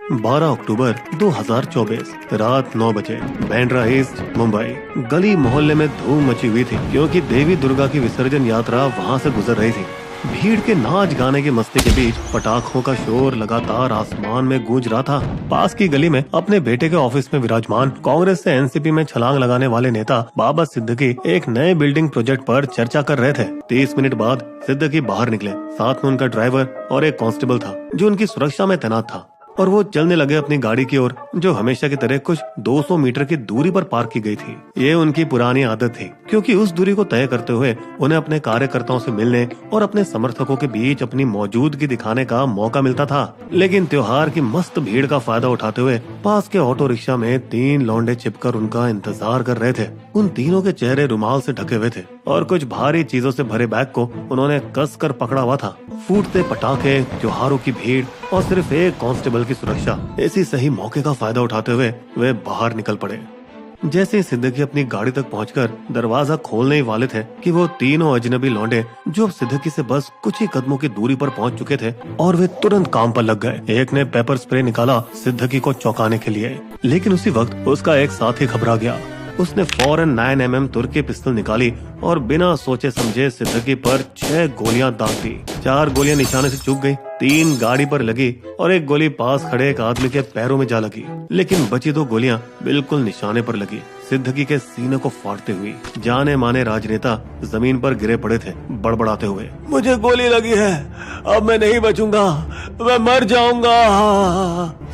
12 अक्टूबर 2024 रात 9 बजे बैंड्रा ईस्ट मुंबई। गली मोहल्ले में धूम मची हुई थी क्योंकि देवी दुर्गा की विसर्जन यात्रा वहां से गुजर रही थी। भीड़ के नाच गाने की मस्ती के बीच पटाखों का शोर लगातार आसमान में गूंज रहा था। पास की गली में अपने बेटे के ऑफिस में विराजमान कांग्रेस से एनसीपी में छलांग लगाने वाले नेता बाबा सिद्दीकी एक नए बिल्डिंग प्रोजेक्ट पर चर्चा कर रहे थे। 30 मिनट बाद सिद्दीकी बाहर निकले। साथ में उनका ड्राइवर और एक कांस्टेबल था जो उनकी सुरक्षा में तैनात था और वो चलने लगे अपनी गाड़ी की ओर, जो हमेशा की तरह कुछ 200 मीटर की दूरी पर पार्क की गई थी। ये उनकी पुरानी आदत थी क्योंकि उस दूरी को तय करते हुए उन्हें अपने कार्यकर्ताओं से मिलने और अपने समर्थकों के बीच अपनी मौजूदगी दिखाने का मौका मिलता था। लेकिन त्योहार की मस्त भीड़ का फायदा उठाते हुए पास के ऑटो रिक्शा में 3 लौंडे छिपकर उनका इंतजार कर रहे थे। उन तीनों के चेहरे रुमाल से ढके हुए थे और कुछ भारी चीजों से भरे बैग को उन्होंने कस कर पकड़ा हुआ था। फूटते पटाखे, त्योहारों की भीड़ और सिर्फ एक कांस्टेबल की सुरक्षा, इसी सही मौके का फायदा उठाते हुए वे बाहर निकल पड़े। जैसे ही सिद्दीकी अपनी गाड़ी तक पहुंचकर दरवाजा खोलने ही वाले थे कि वो तीनों अजनबी लौंडे जो अब सिद्दीकी से बस कुछ ही कदमों की दूरी पर पहुंच चुके थे और वे तुरंत काम पर लग गए। एक ने पेपर स्प्रे निकाला सिद्दीकी को चौंकाने के लिए, लेकिन उसी वक्त उसका एक साथी घबरा गया। उसने फौरन 9mm तुर्की पिस्तौल निकाली और बिना सोचे समझे सिद्दीकी पर 6 गोलियां दाग दी। 4 गोलियां निशाने से चूक गई, 3 गाड़ी पर लगी और एक गोली पास खड़े एक आदमी के पैरों में जा लगी। लेकिन बची 2 गोलियां बिल्कुल निशाने पर लगी, सिद्दीकी के सीने को फाड़ते हुई। जाने माने राजनेता जमीन पर गिरे पड़े थे बड़बड़ाते हुए, मुझे गोली लगी है, अब मैं नहीं बचूंगा, मैं मर जाऊंगा।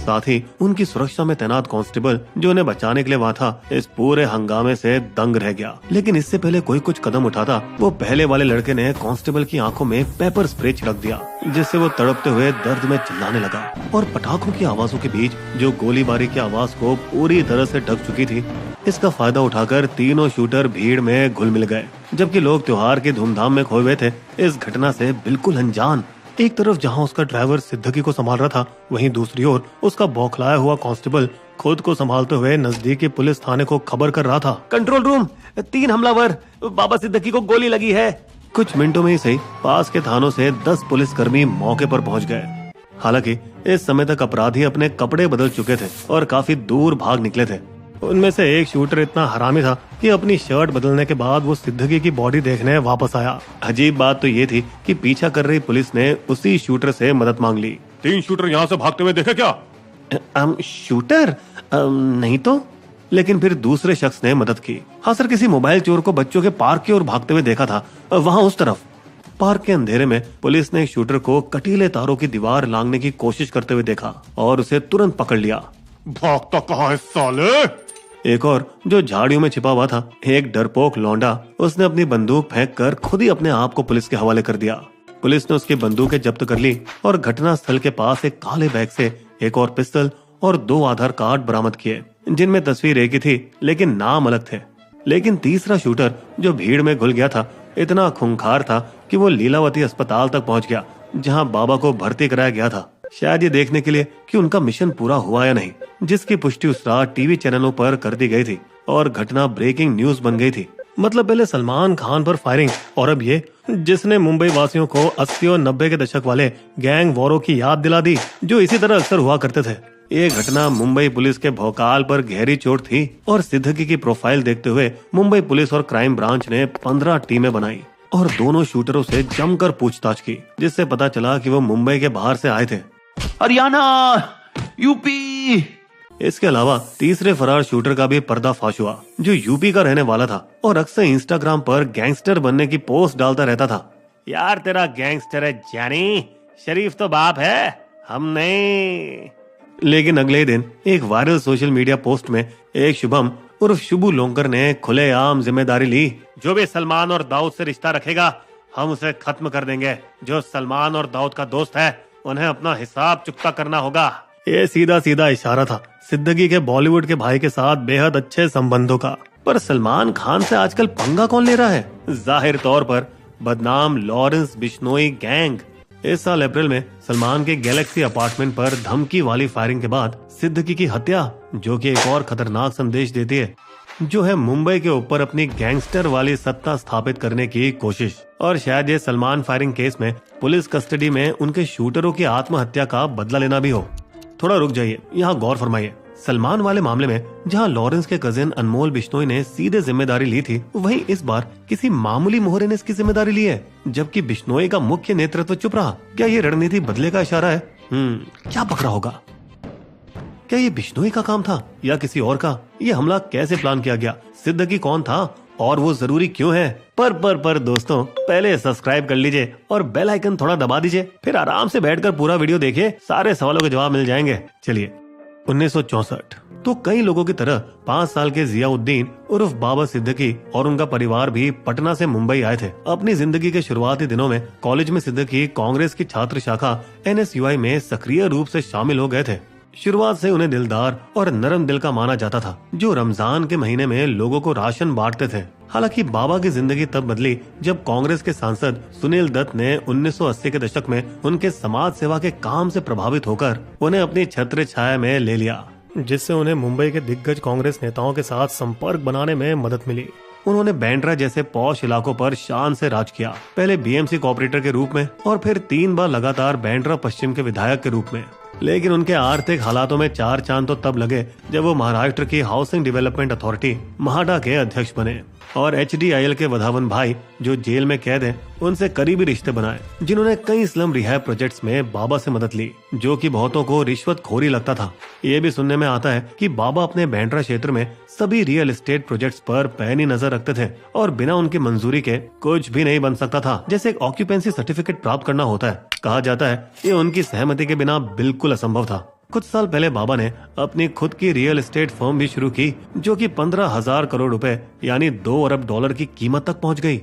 साथ ही उनकी सुरक्षा में तैनात कांस्टेबल जो उन्हें बचाने के लिए वहाँ था, इस पूरे हंगामे से दंग रह गया। लेकिन इससे पहले कोई कुछ कदम उठाता, वो पहले वाले लड़के ने कांस्टेबल की आंखों में पेपर स्प्रे छिड़क दिया, जिससे वो तड़पते हुए दर्द में चिल्लाने लगा। और पटाखों की आवाजों के बीच जो गोलीबारी की आवाज को पूरी तरह से ढक चुकी थी, इसका फायदा उठाकर तीनों शूटर भीड़ में घुल मिल गए। जबकि लोग त्योहार की धूमधाम में खोए हुए थे, इस घटना से बिल्कुल अनजान। एक तरफ जहां उसका ड्राइवर सिद्दीकी को संभाल रहा था, वहीं दूसरी ओर उसका बौखलाया हुआ कांस्टेबल खुद को संभालते हुए नजदीकी पुलिस थाने को खबर कर रहा था। कंट्रोल रूम, 3 हमलावर, बाबा सिद्दीकी को गोली लगी है। कुछ मिनटों में ही सही पास के थानों से 10 पुलिसकर्मी मौके पर पहुंच गए। हालांकि इस समय तक अपराधी अपने कपड़े बदल चुके थे और काफी दूर भाग निकले थे। उनमें से एक शूटर इतना हरामी था कि अपनी शर्ट बदलने के बाद वो सिद्दीकी की बॉडी देखने वापस आया। अजीब बात तो ये थी कि पीछा कर रही पुलिस ने उसी शूटर से मदद मांग ली। 3 शूटर यहाँ से भागते हुए देखे क्या? शूटर? नहीं तो। लेकिन फिर दूसरे शख्स ने मदद की। हाँ सर, किसी मोबाइल चोर को बच्चों के पार्क की ओर भागते हुए देखा था, वहाँ उस तरफ। पार्क के अंधेरे में पुलिस ने शूटर को कटीले तारों की दीवार लांघने की कोशिश करते हुए देखा और उसे तुरंत पकड़ लिया। भागता कहाँ है साले? एक और जो झाड़ियों में छिपा हुआ था, एक डरपोक लौंडा, उसने अपनी बंदूक फेंक कर खुद ही अपने आप को पुलिस के हवाले कर दिया। पुलिस ने उसकी बंदूकें जब्त कर ली और घटना स्थल के पास एक काले बैग से एक और पिस्तौल और 2 आधार कार्ड बरामद किए, जिनमें तस्वीर एक ही थी लेकिन नाम अलग थे। लेकिन तीसरा शूटर जो भीड़ में घुल गया था, इतना खूंखार था कि वो लीलावती अस्पताल तक पहुंच गया, जहां बाबा को भर्ती कराया गया था, शायद ये देखने के लिए कि उनका मिशन पूरा हुआ या नहीं, जिसकी पुष्टि उस रात टीवी चैनलों पर कर दी गई थी और घटना ब्रेकिंग न्यूज बन गई थी। मतलब पहले सलमान खान पर फायरिंग और अब ये, जिसने मुंबई वासियों को 80 और 90 के दशक वाले गैंग वॉरों की याद दिला दी, जो इसी तरह अक्सर हुआ करते थे। ये घटना मुंबई पुलिस के भौकाल पर गहरी चोट थी और सिद्दीकी की प्रोफाइल देखते हुए मुंबई पुलिस और क्राइम ब्रांच ने 15 टीमें बनाई और दोनों शूटरों से जमकर पूछताछ की, जिससे पता चला कि वो मुंबई के बाहर से आए थे। हरियाणा, यूपी। इसके अलावा तीसरे फरार शूटर का भी पर्दाफाश हुआ, जो यूपी का रहने वाला था और अक्सर इंस्टाग्राम पर गैंगस्टर बनने की पोस्ट डालता रहता था। यार तेरा गैंगस्टर है जानी, शरीफ तो बाप है, हम नहीं। लेकिन अगले ही दिन एक वायरल सोशल मीडिया पोस्ट में एक शुभम उर्फ शुभू लोंकर ने खुलेआम जिम्मेदारी ली, जो भी सलमान और दाऊद से रिश्ता रखेगा हम उसे खत्म कर देंगे। जो सलमान और दाऊद का दोस्त है उन्हें अपना हिसाब चुकता करना होगा। ये सीधा सीधा इशारा था सिद्दीकी के बॉलीवुड के भाई के साथ बेहद अच्छे संबंधों का। पर सलमान खान से आजकल पंगा कौन ले रहा है? जाहिर तौर पर बदनाम लॉरेंस बिश्नोई गैंग। इस साल अप्रैल में सलमान के गैलेक्सी अपार्टमेंट पर धमकी वाली फायरिंग के बाद सिद्दीकी की हत्या, जो कि एक और खतरनाक संदेश देती है, जो है मुंबई के ऊपर अपनी गैंगस्टर वाली सत्ता स्थापित करने की कोशिश। और शायद ये सलमान फायरिंग केस में पुलिस कस्टडी में उनके शूटरों की आत्महत्या का बदला लेना भी हो। थोड़ा रुक जाइए, यहाँ गौर फरमाइए। सलमान वाले मामले में जहां लॉरेंस के कजिन अनमोल बिश्नोई ने सीधे जिम्मेदारी ली थी, वहीं इस बार किसी मामूली मोहरे ने इसकी जिम्मेदारी ली है, जबकि बिश्नोई का मुख्य नेतृत्व चुप रहा। क्या ये रणनीति बदले का इशारा है? क्या पकड़ा होगा? क्या ये बिश्नोई का काम था या किसी और का? ये हमला कैसे प्लान किया गया? सिद्दीकी कौन था और वो जरूरी क्यों है? पर दोस्तों, पहले सब्सक्राइब कर लीजिए और बेल आइकन थोड़ा दबा दीजिए, फिर आराम से बैठकर पूरा वीडियो देखिए, सारे सवालों के जवाब मिल जाएंगे। चलिए, 1964 तो कई लोगों की तरह 5 साल के जियाउद्दीन उर्फ बाबा सिद्दीकी और उनका परिवार भी पटना से मुंबई आए थे। अपनी जिंदगी के शुरुआती दिनों में कॉलेज में सिद्दीकी कांग्रेस की छात्र शाखा NSUI में सक्रिय रूप से शामिल हो गए थे। शुरुआत से उन्हें दिलदार और नरम दिल का माना जाता था, जो रमजान के महीने में लोगों को राशन बांटते थे। हालांकि बाबा की जिंदगी तब बदली जब कांग्रेस के सांसद सुनील दत्त ने 1980 के दशक में उनके समाज सेवा के काम से प्रभावित होकर उन्हें अपनी छत्र छाया में ले लिया, जिससे उन्हें मुंबई के दिग्गज कांग्रेस नेताओं के साथ संपर्क बनाने में मदद मिली। उन्होंने बैंड्रा जैसे पॉश इलाकों पर शान से राज किया, पहले BMC कॉर्पोरेटर के रूप में और फिर 3 बार लगातार बैंड्रा पश्चिम के विधायक के रूप में। लेकिन उनके आर्थिक हालातों में 4 चांद तो तब लगे जब वो महाराष्ट्र की हाउसिंग डेवलपमेंट अथॉरिटी महाडा के अध्यक्ष बने और HDIL के वधावन भाई, जो जेल में कैद हैं, उनसे करीबी रिश्ते बनाए, जिन्होंने कई स्लम रिहैब प्रोजेक्ट्स में बाबा से मदद ली, जो कि बहुतों को रिश्वतखोरी लगता था। ये भी सुनने में आता है कि बाबा अपने बैंड्रा क्षेत्र में सभी रियल एस्टेट प्रोजेक्ट्स पर पैनी नजर रखते थे और बिना उनकी मंजूरी के कुछ भी नहीं बन सकता था। जैसे एक ऑक्यूपेंसी सर्टिफिकेट प्राप्त करना होता है, कहा जाता है ये उनकी सहमति के बिना बिल्कुल असंभव था। कुछ साल पहले बाबा ने अपनी खुद की रियल एस्टेट फर्म भी शुरू की, जो कि 15,000 करोड़ रुपए यानी 2 अरब डॉलर की कीमत तक पहुंच गई।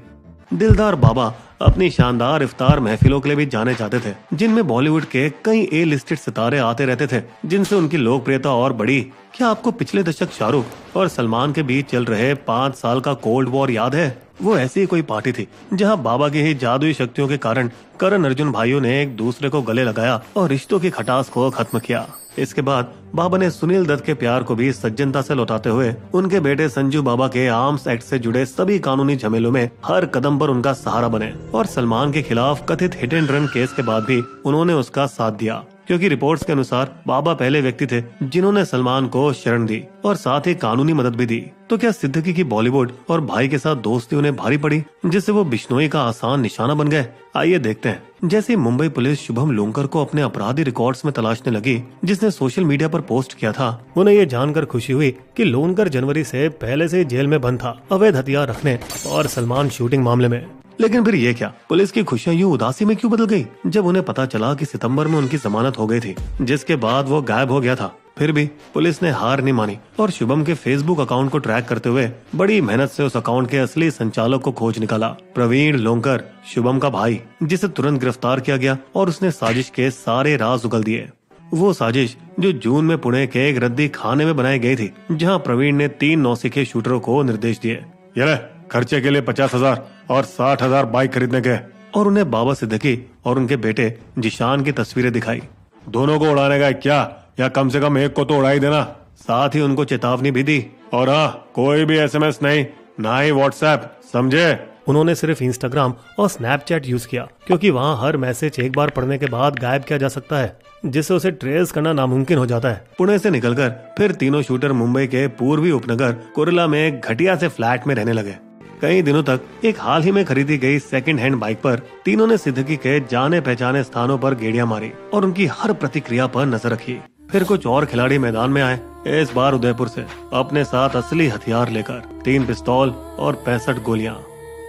दिलदार बाबा अपनी शानदार इफ्तार महफिलों के लिए भी जाने जाते थे, जिनमें बॉलीवुड के कई A-लिस्टेड सितारे आते रहते थे, जिनसे उनकी लोकप्रियता और बढ़ी। क्या आपको पिछले दशक शाहरुख और सलमान के बीच चल रहे 5 साल का कोल्ड वॉर याद है? वो ऐसी ही कोई पार्टी थी जहां बाबा की ही जादुई शक्तियों के कारण करण अर्जुन भाइयों ने एक दूसरे को गले लगाया और रिश्तों की खटास को खत्म किया। इसके बाद बाबा ने सुनील दत्त के प्यार को भी सज्जनता से लौटाते हुए उनके बेटे संजू बाबा के आर्म्स एक्ट से जुड़े सभी कानूनी झमेलों में हर कदम पर उनका सहारा बने और सलमान के खिलाफ कथित हिट एंड रन केस के बाद भी उन्होंने उसका साथ दिया, क्योंकि रिपोर्ट्स के अनुसार बाबा पहले व्यक्ति थे जिन्होंने सलमान को शरण दी और साथ ही कानूनी मदद भी दी। तो क्या सिद्दीकी की बॉलीवुड और भाई के साथ दोस्ती उन्हें भारी पड़ी, जिससे वो बिश्नोई का आसान निशाना बन गए? आइए देखते हैं। जैसे मुंबई पुलिस शुभम लोंकर को अपने अपराधी रिकॉर्ड्स में तलाशने लगी, जिसने सोशल मीडिया पर पोस्ट किया था, उन्हें ये जानकर खुशी हुई कि लोंकर जनवरी से पहले से जेल में बंद था, अवैध हथियार रखने और सलमान शूटिंग मामले में। लेकिन फिर ये क्या, पुलिस की खुशियां यूं उदासी में क्यों बदल गई जब उन्हें पता चला कि सितंबर में उनकी जमानत हो गई थी, जिसके बाद वो गायब हो गया था। फिर भी पुलिस ने हार नहीं मानी और शुभम के फेसबुक अकाउंट को ट्रैक करते हुए बड़ी मेहनत से उस अकाउंट के असली संचालक को खोज निकाला। प्रवीण लोंकर, शुभम का भाई, जिसे तुरंत गिरफ्तार किया गया और उसने साजिश के सारे राज उगल दिए। वो साजिश जो जून में पुणे के एक रद्दी खाने में बनाई गई थी, जहाँ प्रवीण ने 3 नौसिखे शूटरों को निर्देश दिए, ये ले, खर्चे के लिए 50,000 और 60,000 बाइक खरीदने के, और उन्हें बाबा सिद्दीकी और उनके बेटे जिशान की तस्वीरें दिखाई। दोनों को उड़ाने का क्या, या कम से कम एक को तो उड़ा ही देना। साथ ही उनको चेतावनी भी दी, और हाँ, कोई भी SMS नहीं, ना ही WhatsApp, समझे? उन्होंने सिर्फ इंस्टाग्राम और स्नैपचैट यूज किया, क्योंकि वहाँ हर मैसेज एक बार पढ़ने के बाद गायब किया जा सकता है, जिससे उसे ट्रेस करना नामुमकिन हो जाता है। पुणे से निकलकर फिर तीनों शूटर मुंबई के पूर्वी उपनगर कुर्ला में एक घटिया से फ्लैट में रहने लगे। कई दिनों तक एक हाल ही में खरीदी गई सेकंड हैंड बाइक पर तीनों ने सिद्दीकी के जाने पहचाने स्थानों पर गेड़ियां मारी और उनकी हर प्रतिक्रिया पर नजर रखी। फिर कुछ और खिलाड़ी मैदान में आए, इस बार उदयपुर से, अपने साथ असली हथियार लेकर 3 पिस्तौल और 65 गोलियां।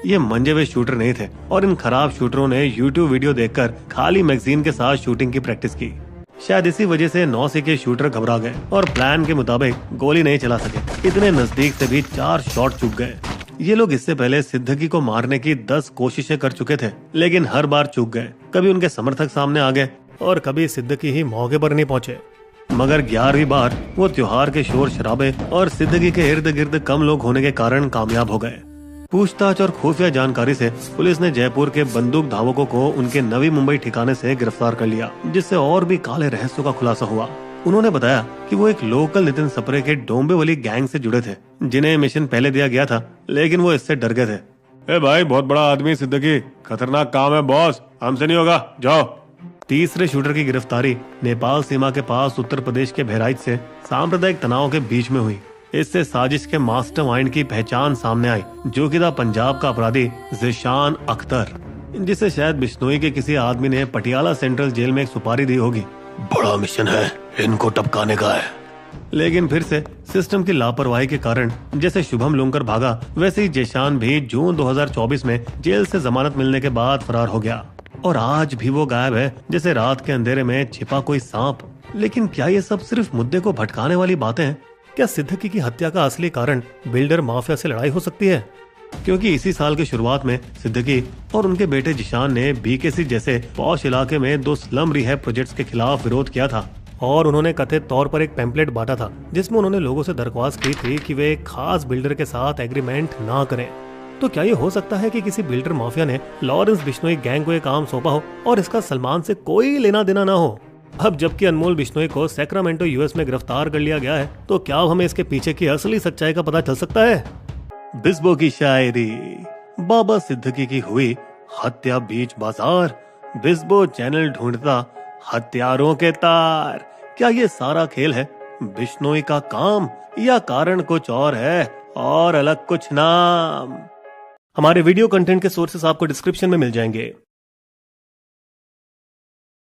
ये मंजे हुए शूटर नहीं थे और इन खराब शूटरों ने YouTube वीडियो देखकर खाली मैगजीन के साथ शूटिंग की प्रैक्टिस की। शायद इसी वजह से नौसिखे शूटर घबरा गए और प्लान के मुताबिक गोली नहीं चला सके। इतने नजदीक से भी 4 शॉट चूक गए। ये लोग इससे पहले सिद्दीकी को मारने की 10 कोशिशें कर चुके थे, लेकिन हर बार चूक गए। कभी उनके समर्थक सामने आ गए और कभी सिद्दीकी ही मौके पर नहीं पहुंचे। मगर 11वीं बार वो त्योहार के शोर शराबे और सिद्दीकी के इर्द गिर्द कम लोग होने के कारण कामयाब हो गए। पूछताछ और खुफिया जानकारी से पुलिस ने जयपुर के बंदूक धावकों को उनके नवी मुंबई ठिकाने से गिरफ्तार कर लिया, जिससे और भी काले रहस्यों का खुलासा हुआ। उन्होंने बताया कि वो एक लोकल नितिन सप्रे के डोंबिवली गैंग से जुड़े थे, जिन्हें मिशन पहले दिया गया था, लेकिन वो इससे डर गए थे। ए भाई, बहुत बड़ा आदमी सिद्दीकी, खतरनाक काम है बॉस, हमसे नहीं होगा, जाओ। तीसरे शूटर की गिरफ्तारी नेपाल सीमा के पास उत्तर प्रदेश के बहराइच से सांप्रदायिक तनाव के बीच में हुई। इससे साजिश के मास्टरमाइंड की पहचान सामने आई, जो कि था पंजाब का अपराधी ज़ीशान अख्तर, जिसे शायद बिश्नोई के किसी आदमी ने पटियाला सेंट्रल जेल में एक सुपारी दी होगी। बड़ा मिशन है, इनको टपकाने का है। लेकिन फिर से सिस्टम की लापरवाही के कारण जैसे शुभम लूंकर भागा, वैसे ही ज़ीशान भी जून 2024 में जेल से जमानत मिलने के बाद फरार हो गया और आज भी वो गायब है जैसे रात के अंधेरे में छिपा कोई सांप। लेकिन क्या ये सब सिर्फ मुद्दे को भटकाने वाली बातें हैं? क्या सिद्दीकी की हत्या का असली कारण बिल्डर माफिया से लड़ाई हो सकती है? क्योंकि इसी साल की शुरुआत में सिद्दीकी और उनके बेटे ज़ीशान ने बीकेसी जैसे पॉश इलाके में 2 स्लम रिहैब प्रोजेक्ट्स के खिलाफ विरोध किया था और उन्होंने कथित तौर पर एक पैम्पलेट बांटा था जिसमें उन्होंने लोगों से दरख्वास्त की थी कि वे एक खास बिल्डर के साथ एग्रीमेंट ना करें। तो क्या ये हो सकता है कि किसी बिल्डर माफिया ने लॉरेंस बिश्नोई गैंग को ये काम सौंपा हो और इसका सलमान से कोई लेना देना ना हो? अब जबकि अनमोल बिश्नोई को सैक्रामेंटो यूएस में गिरफ्तार कर लिया गया है, तो क्या अब हमें इसके पीछे की असली सच्चाई का पता चल सकता है? बिस्बो की शायरी। बाबा सिद्दीकी की हुई हत्या बीच बाजार, बिस्बो चैनल ढूंढता हत्यारों के तार। क्या ये सारा खेल है बिश्नोई का काम या कारण कुछ और है और अलग कुछ नाम? हमारे वीडियो कंटेंट के सोर्सेस आपको डिस्क्रिप्शन में मिल जाएंगे।